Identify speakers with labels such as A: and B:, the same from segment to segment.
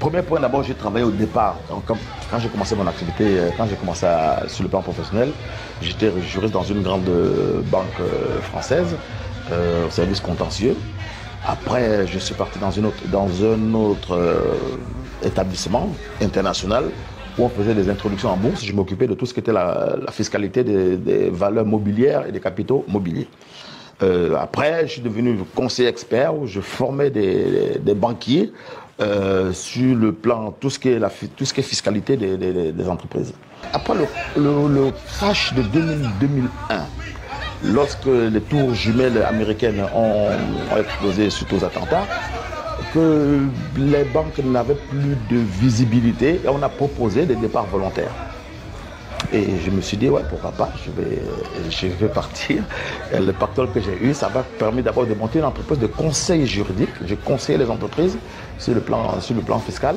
A: Premier point, d'abord, j'ai travaillé au départ. Donc, quand j'ai commencé mon activité, quand j'ai commencé sur le plan professionnel, j'étais juriste dans une grande banque française, au service contentieux. Après, je suis parti dans un autre établissement international où on faisait des introductions en bourse. Je m'occupais de tout ce qui était la fiscalité des valeurs mobilières et des capitaux mobiliers. Après, je suis devenu conseiller expert où je formais des banquiers sur le plan, tout ce qui est fiscalité des entreprises. Après le crash de 2001, lorsque les tours jumelles américaines ont explosé suite aux attentats, que les banques n'avaient plus de visibilité et on a proposé des départs volontaires. Et je me suis dit, ouais, pourquoi pas, je vais partir. Et le pactole que j'ai eu, ça m'a permis d'abord de monter une entreprise de conseil juridique. J'ai conseillé les entreprises sur le plan fiscal.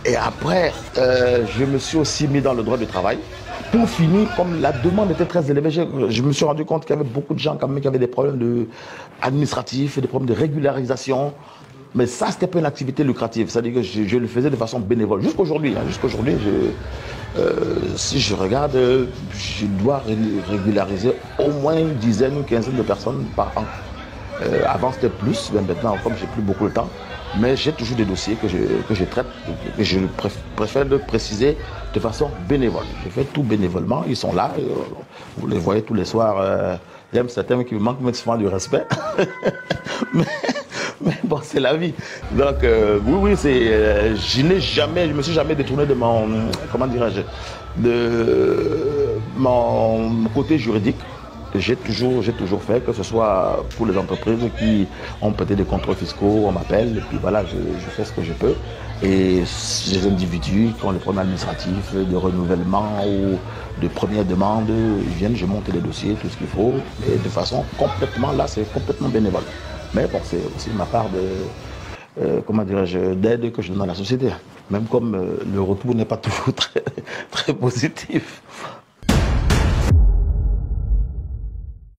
A: Et après, je me suis aussi mis dans le droit du travail. Pour finir, comme la demande était très élevée, je me suis rendu compte qu'il y avait beaucoup de gens quand même qui avaient des problèmes administratifs, des problèmes de régularisation. Mais ça, c'était pas une activité lucrative. C'est-à-dire que je le faisais de façon bénévole. Jusqu'aujourd'hui, si je regarde, je dois régulariser au moins une dizaine ou une quinzaine de personnes par an. Avant, c'était plus, mais maintenant, comme j'ai plus beaucoup de temps, mais j'ai toujours des dossiers que je traite, et je préfère le préciser de façon bénévole. Je fais tout bénévolement, ils sont là, vous les voyez tous les soirs. Il y a certains qui me manquent souvent du respect. Mais bon, c'est la vie. Donc, oui, je me suis jamais détourné de mon côté juridique. J'ai toujours fait, que ce soit pour les entreprises qui ont peut-être des contrôles fiscaux, on m'appelle, et puis voilà, je fais ce que je peux. Et les individus qui ont des problèmes administratifs, de renouvellement ou de première demande, ils viennent, je monte les dossiers, tout ce qu'il faut, et de façon complètement, là, c'est complètement bénévole. Mais bon, c'est aussi ma part d'aide que je donne à la société. Même comme le retour n'est pas toujours très, très positif.